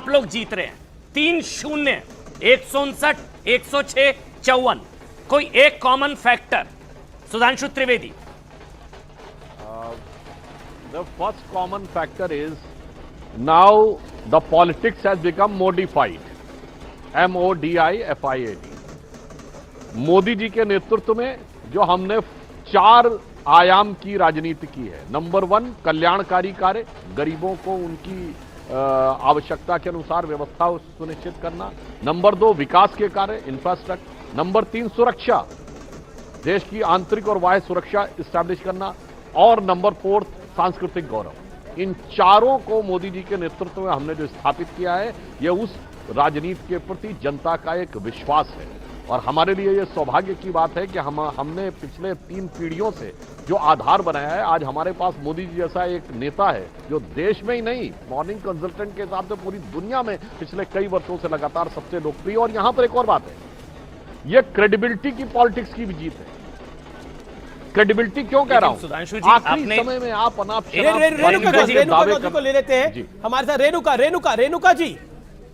आप लोग जीत रहे हैं 3-0, 159, 106, 54। कोई एक common factor, Sudhanshu Trivedi. The first common factor is now the politics has become modified. MODIFIED. Modi ji के नेतृत्व में जो हमने 4 आयाम की राजनीति की है। नंबर 1 कल्याणकारी कार्य, गरीबों को उनकी आवश्यकता के अनुसार व्यवस्था सुनिश्चित करना। नंबर 2 विकास के कार्य, इंफ्रास्ट्रक्चर। नंबर 3 सुरक्षा, देश की आंतरिक और बाह्य सुरक्षा स्टैब्लिश करना। और नंबर 4 सांस्कृतिक गौरव। इन चारों को मोदी जी के नेतृत्व में हमने जो स्थापित किया है, यह उस राजनीति के प्रति जनता का एक विश्वास है। और हमारे लिए यह सौभाग्य की बात है कि हमने पिछले 3 पीढ़ियों से जो आधार बनाया है, आज हमारे पास मोदी जी जैसा एक नेता है जो देश में ही नहीं, मॉर्निंग कंसल्टेंट के हिसाब से पूरी दुनिया में पिछले कई वर्षों से लगातार सबसे लोकप्रिय। और यहां पर एक और बात है, यह क्रेडिबिलिटी की पॉलिटिक्स की भी जीत है। क्रेडिबिलिटी क्यों कह रहा हूं? आखिरी समय में आप रेणुका जी को ले लेते हैं हमारे साथ। रेणुका जी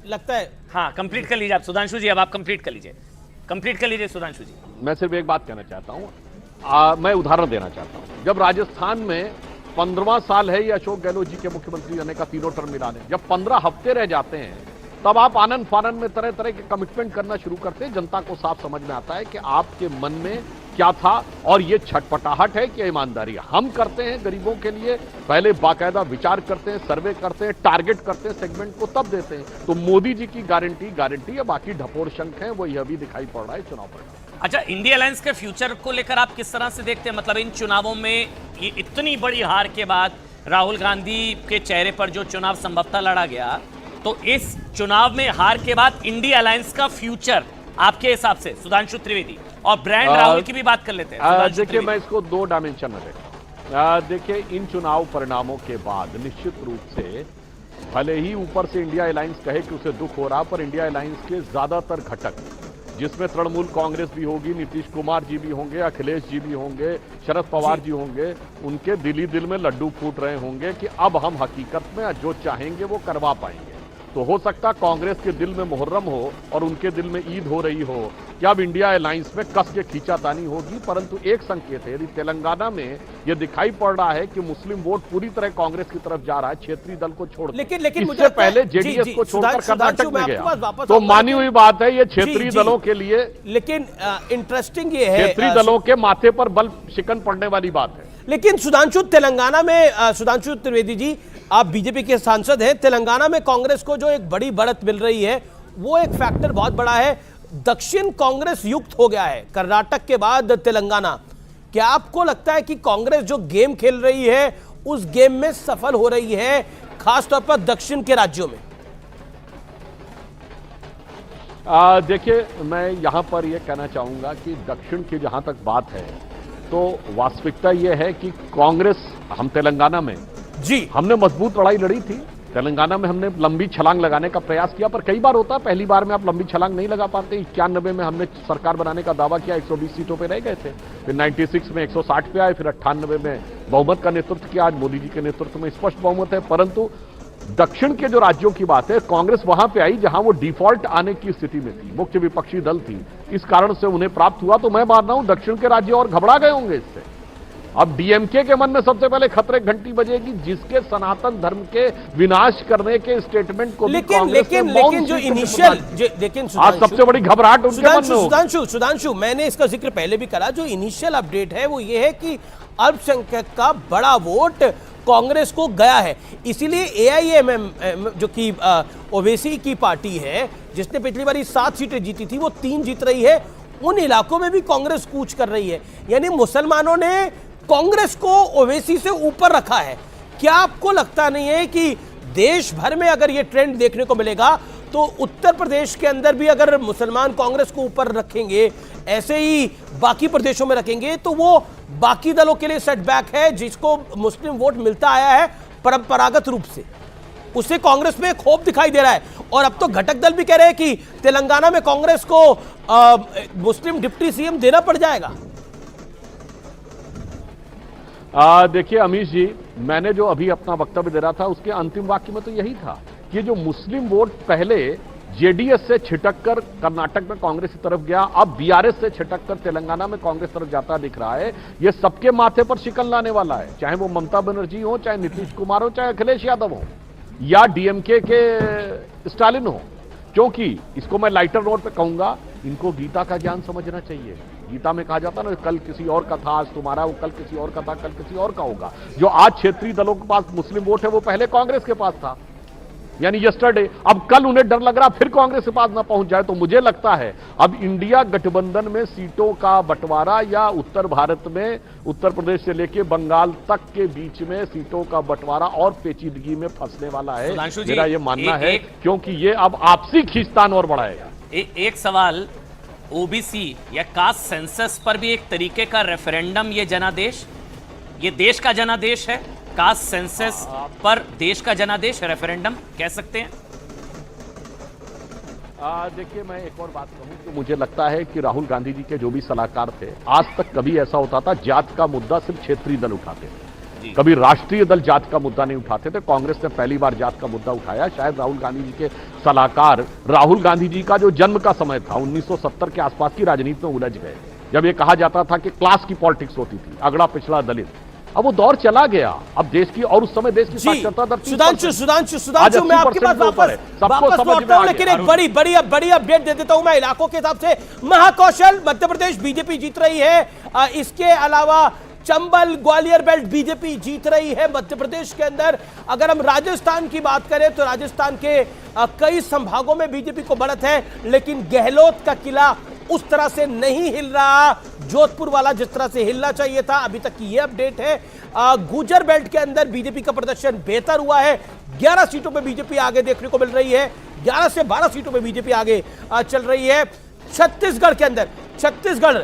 लगता है। हाँ, कंप्लीट कर लीजिए आप सुधांशु जी, अब आप कंप्लीट कर लीजिए सुधांशु जी। मैं सिर्फ एक बात कहना चाहता हूं, मैं उदाहरण देना चाहता हूं। जब राजस्थान में 15वां साल है ये अशोक गहलोत जी के मुख्यमंत्री रहने का, 3 टर्म मिलाने, जब 15 हफ्ते रह जाते हैं, तब आप आनंद फानंद में तरह तरह के कमिटमेंट करना शुरू करते हैं। जनता को साफ समझ में आता है कि आपके मन में क्या था, और ये छटपटाहट है कि ईमानदारी। हम करते हैं गरीबों के लिए, पहले बाकायदा विचार करते हैं, सर्वे करते हैं, टारगेट करते हैं सेगमेंट को, तब देते हैं। तो मोदी जी की गारंटी है, बाकी ढपोर शंख है, वो यह भी दिखाई पड़ रहा है चुनाव परिणाम। अच्छा, इंडिया अलायंस के फ्यूचर को लेकर आप किस तरह से देखते हैं? मतलब इन चुनावों में ये इतनी बड़ी हार के बाद राहुल गांधी के चेहरे पर जो चुनाव संभवतः लड़ा गया, तो इस चुनाव में हार के बाद इंडिया अलायंस का फ्यूचर आपके हिसाब से, सुधांशु त्रिवेदी, और ब्रांड राहुल की भी बात कर लेते हैं। देखिए, मैं इसको 2 डायमेंशन में देखता हूं। देखिए, इन चुनाव परिणामों के बाद निश्चित रूप से भले ही ऊपर से इंडिया अलायंस कहे कि उसे दुख हो रहा, पर इंडिया अलायंस के ज्यादातर घटक, जिसमें तृणमूल कांग्रेस भी होगी, नीतीश कुमार जी भी होंगे, अखिलेश जी भी होंगे, शरद पवार जी होंगे, उनके दिल में लड्डू फूट रहे होंगे कि अब हम हकीकत में जो चाहेंगे वो करवा पाएंगे। तो हो सकता कांग्रेस के दिल में मुहर्रम हो और उनके दिल में ईद हो रही हो कि अब इंडिया अलायंस में कस के खींचातानी होगी। परंतु एक संकेत है, यदि तेलंगाना में यह दिखाई पड़ रहा है कि मुस्लिम वोट पूरी तरह कांग्रेस की तरफ जा रहा है, क्षेत्रीय दल को छोड़, लेकिन इससे पहले जेडीएस को छोड़कर कर्नाटक में गया, तो मानी हुई बात है ये क्षेत्रीय दलों के लिए। लेकिन इंटरेस्टिंग ये है, क्षेत्रीय दलों के माथे पर बल शिकन पड़ने वाली बात है। लेकिन सुधांशु, तेलंगाना में सुधांशु त्रिवेदी जी, आप बीजेपी के सांसद हैं, तेलंगाना में कांग्रेस को जो एक बड़ी बढ़त मिल रही है, वो एक फैक्टर बहुत बड़ा है। दक्षिण कांग्रेस युक्त हो गया है कर्नाटक के बाद तेलंगाना। क्या आपको लगता है कि कांग्रेस जो गेम खेल रही है उस गेम में सफल हो रही है, खासतौर पर दक्षिण के राज्यों में? देखिए, मैं यहां पर यह कहना चाहूंगा कि दक्षिण की जहां तक बात है, तो वास्तविकता यह है कि कांग्रेस, हम तेलंगाना में हमने मजबूत लड़ाई लड़ी थी। तेलंगाना में हमने लंबी छलांग लगाने का प्रयास किया, पर कई बार होता है पहली बार में आप लंबी छलांग नहीं लगा पाते। 91 में हमने सरकार बनाने का दावा किया, 120 सीटों पे रह गए थे, फिर 96 में 160 पे आए, फिर 98 में बहुमत का नेतृत्व किया। आज मोदी जी के नेतृत्व में स्पष्ट बहुमत है। परंतु दक्षिण के जो राज्यों की बात है, कांग्रेस वहां पे आई जहां वो डिफॉल्ट आने की स्थिति में थी, मुख्य विपक्षी दल थी, इस कारण से उन्हें प्राप्त हुआ। तो मैं मान रहा हूं दक्षिण के राज्य और घबरा गए होंगे इससे। अब डीएमके के मन में सबसे पहले खतरे घंटी बजेगी, जिसके सनातन धर्म के विनाश करने के स्टेटमेंट को लेकिन जो इनिशियल, लेकिन आज सबसे बड़ी घबराहट उनके मन में होगी। सुधांशु, मैंने इसका जिक्र पहले भी करा, जो इनिशियल अपडेट है वो ये है कि अल्पसंख्यक का बड़ा वोट कांग्रेस को गया है। इसीलिए एआईएमएम जो कि ओवैसी की पार्टी है, जिसने पिछली बार 7 सीटें जीती थी, वो 3 जीत रही है। उन इलाकों में भी कांग्रेस कूच कर रही है, यानी मुसलमानों ने कांग्रेस को ओवैसी से ऊपर रखा है। क्या आपको लगता नहीं है कि देश भर में अगर ये ट्रेंड देखने को मिलेगा, तो उत्तर प्रदेश के अंदर भी अगर मुसलमान कांग्रेस को ऊपर रखेंगे, ऐसे ही बाकी प्रदेशों में रखेंगे, तो वो बाकी दलों के लिए सेटबैक है, जिसको मुस्लिम वोट मिलता आया है परंपरागत रूप से, उससे कांग्रेस में खोप दिखाई दे रहा है। और अब तो घटक दल भी कह रहे हैं कि तेलंगाना में कांग्रेस को मुस्लिम डिप्टी सीएम देना पड़ जाएगा। देखिए अमीश जी, मैंने जो अभी अपना वक्तव्य दे रहा था उसके अंतिम वाक्य में तो यही था कि जो मुस्लिम वोट पहले जेडीएस से छिटक कर कर्नाटक में कांग्रेस की तरफ गया, अब बीआरएस से छिटक कर तेलंगाना में कांग्रेस तरफ जाता दिख रहा है, ये सबके माथे पर शिकन लाने वाला है, चाहे वो ममता बनर्जी हो, चाहे नीतीश कुमार हो, चाहे अखिलेश यादव हो, या डीएमके के स्टालिन हो। क्योंकि इसको मैं लाइटर नोट पे कहूंगा, इनको गीता का ज्ञान समझना चाहिए। गीता में कहा जाता ना, कल किसी और का था आज तुम्हारा, वो कल किसी और का था कल किसी और का होगा। जो आज क्षेत्रीय दलों के पास मुस्लिम वोट है वो पहले कांग्रेस के पास था, यानी यस्टरडे। अब कल उन्हें डर लग रहा फिर कांग्रेस के पास ना पहुंच जाए। तो मुझे लगता है अब इंडिया गठबंधन में सीटों का बंटवारा, या उत्तर भारत में उत्तर प्रदेश से लेकर बंगाल तक के बीच में सीटों का बंटवारा और पेचीदगी में फंसने वाला है, मेरा यह मानना है, क्योंकि ये अब आपसी खींचतान और बढ़ाएगा। एक सवाल, ओबीसी या कास्ट सेंसस पर भी एक तरीके का रेफरेंडम, ये जनादेश, ये देश का जनादेश है। कास्ट सेंसस पर देश का जनादेश रेफरेंडम कह सकते हैं। देखिए, मैं एक और बात कहूं कि मुझे लगता है कि राहुल गांधी जी के जो भी सलाहकार थे, आज तक कभी ऐसा होता था जात का मुद्दा सिर्फ क्षेत्रीय दल उठाते थे, कभी राष्ट्रीय दल जात का मुद्दा नहीं उठाते थे। कांग्रेस ने पहली बार जात का मुद्दा उठाया। शायद राहुल गांधी जी के सलाहकार, राहुल गांधी जी का जो जन्म का समय था 1970 के आसपास की राजनीति में उलझ गए, जब ये कहा जाता था कि क्लास की पॉलिटिक्स होती थी, अगड़ा पिछड़ा दलित। अब वो दौर चला गया। अब देश की, और उस समय देश की साक्षरता दर सुधांशु मैं आपके पास वापस लौटता हूं, लेकिन एक बड़ी अपडेट दे देता हूं मैं इलाकों के हिसाब से। महाकौशल मध्य प्रदेश बीजेपी जीत रही है। इसके अलावा चंबल ग्वालियर बेल्ट बीजेपी जीत रही है मध्य प्रदेश के अंदर। अगर हम राजस्थान की बात करें तो राजस्थान के कई संभागों में बीजेपी को बढ़त है, लेकिन गहलोत का किला उस तरह से नहीं हिल रहा, जोधपुर वाला जिस तरह से हिलना चाहिए था। अभी तक की ये अपडेट है। गुर्जर बेल्ट के अंदर बीजेपी का प्रदर्शन बेहतर हुआ है। 11 सीटों पे बीजेपी आगे देखने को मिल रही है, 11 से 12 सीटों पे बीजेपी आगे चल रही है। छत्तीसगढ़ के अंदर, छत्तीसगढ़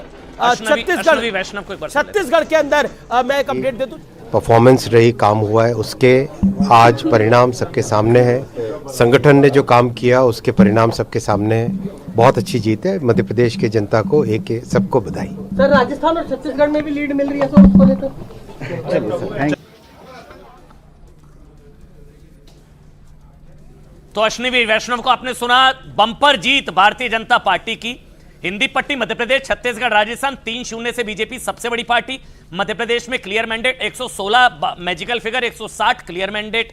के अंदर मैं एक अपडेट दे दूं। परफॉर्मेंस रही, काम हुआ है, उसके आज परिणाम सबके सामने है। संगठन ने जो काम किया उसके परिणाम सबके सामने है। बहुत अच्छी जीत है। मध्य प्रदेश के जनता को सबको बधाई। सर, राजस्थान और छत्तीसगढ़ में भी लीड मिल रही है सर, उसको लेकर। तो अश्विनी वैष्णव को आपने सुना, बंपर जीत भारतीय जनता पार्टी की। हिंदी पट्टी मध्य प्रदेश, छत्तीसगढ़, राजस्थान 3-0 से बीजेपी सबसे बड़ी पार्टी। मध्य प्रदेश में clear mandate 116, magical figure 160 clear mandate.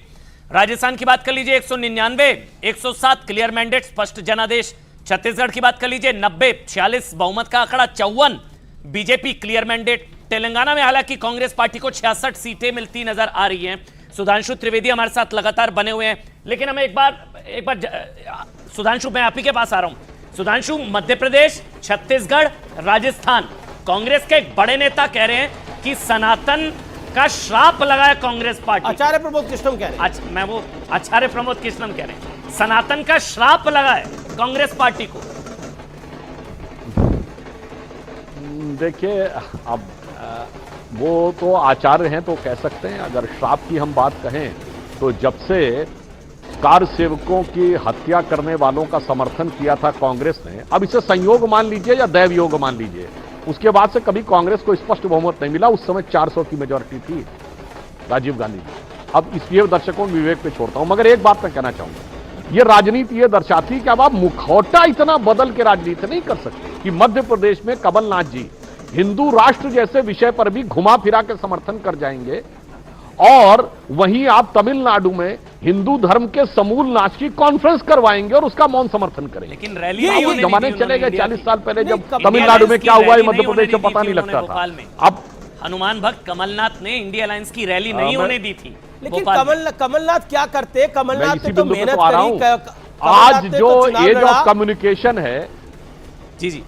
Rajasthan की बात कर लीजिए 199, 107 क्लियर मैंडेट स्पष्ट जनादेश। छत्तीसगढ़ की बात कर लीजिए 90, 46 बहुमत का आंकड़ा, 54 बीजेपी क्लियर मैंडेट। तेलंगाना में हालांकि कांग्रेस पार्टी को 66 सीटें मिलती नजर आ रही हैं। सुधांशु त्रिवेदी हमारे साथ लगातार बने हुए हैं, लेकिन हमें एक बार सुधांशु, मैं आप ही के पास आ रहा हूं। सुधांशु, मध्य प्रदेश, छत्तीसगढ़, राजस्थान, कांग्रेस के एक बड़े नेता कह रहे हैं कि सनातन का श्राप लगाया कांग्रेस पार्टी। आचार्य प्रमोद कृष्णम कह रहे हैं। मैं वो आचार्य प्रमोद कृष्णम कह रहे हैं सनातन का श्राप लगाए कांग्रेस पार्टी को। देखिए, अब वो तो आचार्य हैं तो कह सकते हैं। अगर श्राप की हम बात कहें तो जब से कार सेवकों की हत्या करने वालों का समर्थन किया था कांग्रेस ने, अब इसे संयोग मान लीजिए या दैव योग मान लीजिए, उसके बाद से कभी कांग्रेस को स्पष्ट बहुमत नहीं मिला। उस समय 400 की मेजॉरिटी थी राजीव गांधी की। अब इसलिए दर्शकों में विवेक पे छोड़ता हूं, मगर एक बात मैं कहना चाहूंगा, यह राजनीति यह दर्शाती है कि अब आप मुखौटा इतना बदल के राजनीति नहीं कर सकते कि मध्य प्रदेश में कमलनाथ जी हिंदू राष्ट्र जैसे विषय पर भी घुमा फिरा के समर्थन कर जाएंगे, और वहीं आप तमिलनाडु में हिंदू धर्म के समूल नाश की कॉन्फ्रेंस करवाएंगे और उसका मौन समर्थन करेंगे। लेकिन रैली जमाने चले गए 40 साल पहले, जब तमिलनाडु में क्या हुआ है मध्य प्रदेश में पता नहीं लगता था। अब हनुमान भक्त कमलनाथ ने इंडिया अलायंस की रैली नहीं होने दी थी। लेकिन कमलनाथ क्या करते? कमलनाथ ने तो मेहनत करी। आज जो एज ऑफ कम्युनिकेशन है, जी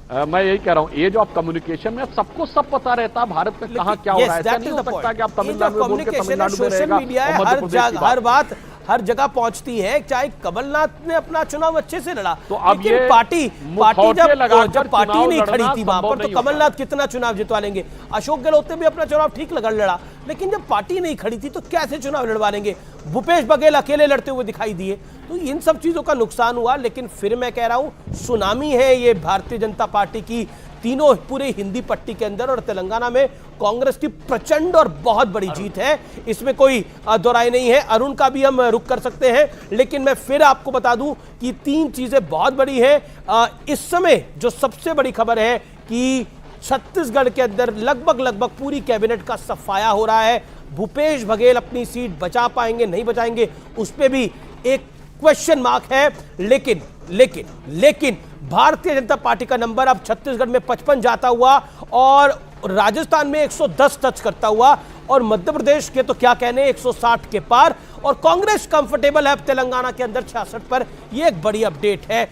मैं यही कह रहा हूं, एज ऑफ कम्युनिकेशन में अब सबको सब पता रहता है भारत में कहां क्या हो रहा है। ऐसा नहीं हो सकता कि आप तमिलनाडु में बोल के तमिलनाडु में रहेगा और मध्य प्रदेश की हर बात हर जगह पहुंचती है। चाहे कमलनाथ ने अपना चुनाव अच्छे से लड़ा, तो अब ये पार्टी जब पार्टी नहीं खड़ी थी वहां पर, तो कमलनाथ कितना चुनाव जितवा लेंगे? अशोक गहलोत ने भी अपना चुनाव ठीक लड़ा, लेकिन जब पार्टी नहीं खड़ी थी तो कैसे चुनाव लड़वा लेंगे? भूपेश बघेल अकेले लड़ते हुए दिखाई दिए। तो इन सब चीजों का नुकसान हुआ। लेकिन फिर मैं कह रहा हूं सुनामी है ये भारतीय जनता पार्टी की तीनों पूरे हिंदी पट्टी के अंदर, और तेलंगाना में कांग्रेस की प्रचंड और बहुत बड़ी जीत है, इसमें कोई दोराय नहीं है। अरुण का भी हम रुख कर सकते हैं, लेकिन मैं फिर आपको बता दूं कि तीन चीजें बहुत बड़ी हैं। इस समय जो सबसे बड़ी खबर है कि छत्तीसगढ़ के अंदर लगभग पूरी कैबिनेट का सफाया हो रहा है। भूपेश बघेल अपनी सीट बचा पाएंगे नहीं बचाएंगे उस पर भी एक क्वेश्चन मार्क है। लेकिन भारतीय जनता पार्टी का नंबर अब छत्तीसगढ़ में 55 जाता हुआ और राजस्थान में 110 टच करता हुआ, और मध्य प्रदेश के तो क्या कहने 160 के पार, और कांग्रेस कंफर्टेबल है अब तेलंगाना के अंदर 66 पर। यह एक बड़ी अपडेट है।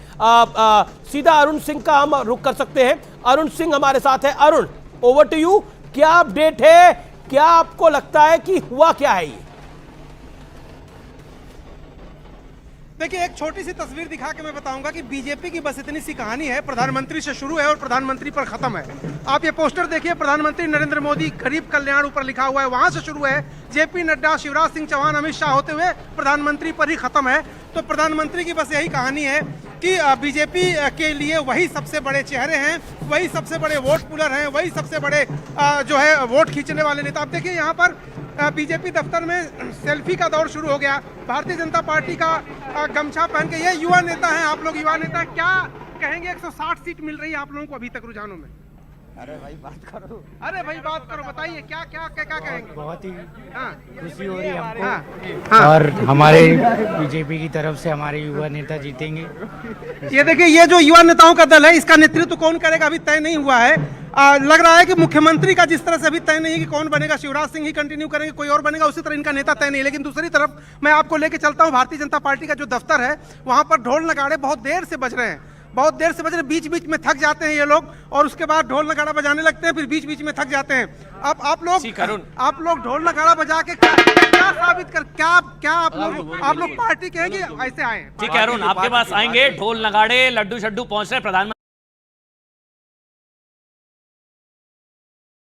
सीधा अरुण सिंह का हम रुख कर सकते हैं। अरुण सिंह हमारे साथ है। Arun, over to you. क्या अपडेट है, क्या आपको लगता है कि हुआ क्या है ये? देखिए, एक छोटी सी तस्वीर दिखा के मैं बताऊंगा कि बीजेपी की बस इतनी सी कहानी है, प्रधानमंत्री से शुरू है और प्रधानमंत्री पर खत्म है। आप ये पोस्टर देखिए, प्रधानमंत्री नरेंद्र मोदी गरीब कल्याण ऊपर लिखा हुआ है, वहां से शुरू है। जेपी नड्डा, शिवराज सिंह चौहान, अमित शाह होते हुए प्रधानमंत्री पर ही खत्म है। तो प्रधानमंत्री की बस यही कहानी है कि बीजेपी के लिए वही सबसे बड़े चेहरे हैं, वही सबसे बड़े वोट पुलर हैं, वही सबसे बड़े जो है वोट खींचने वाले नेता। आप देखिए यहाँ पर बीजेपी दफ्तर में सेल्फी का दौर शुरू हो गया। भारतीय जनता पार्टी का गमछा पहन के, ये युवा नेता हैं आप लोग, युवा नेता क्या कहेंगे? 160 सीट मिल रही है आप लोगों को अभी तक रुझानों में। अरे भाई बात करो, बताइए क्या कहेंगे? बहुत ही हाँ खुशी हो रही है हमको। हाँ। और हमारे बीजेपी की तरफ से हमारे युवा नेता जीतेंगे। ये देखिए, ये जो युवा नेताओं का दल है, इसका नेतृत्व कौन करेगा अभी तय नहीं हुआ है। लग रहा है कि मुख्यमंत्री का जिस तरह से अभी तय नहीं कि कौन बनेगा, शिवराज सिंह ही कंटिन्यू करेंगे, कोई और बनेगा, उसी तरह इनका नेता तय नहीं। लेकिन दूसरी तरफ मैं आपको लेके चलता हूं, भारतीय जनता पार्टी का जो दफ्तर है वहां पर ढोल नगाड़े बहुत देर से बज रहे हैं, बीच बीच में थक जाते हैं ये लोग, और उसके बाद ढोल नगाड़ा बजाने लगते हैं, फिर बीच बीच में थक जाते हैं। अब आप लोग ढोल नगाड़ा बजा के क्या साबित कर, क्या आप लोग पार्टी कहेंगे ऐसे आए? ठीक है अरुण, आपके पास आएंगे। ढोल नगाड़े, लड्डू शड्डू पहुंच रहे। प्रधानमंत्री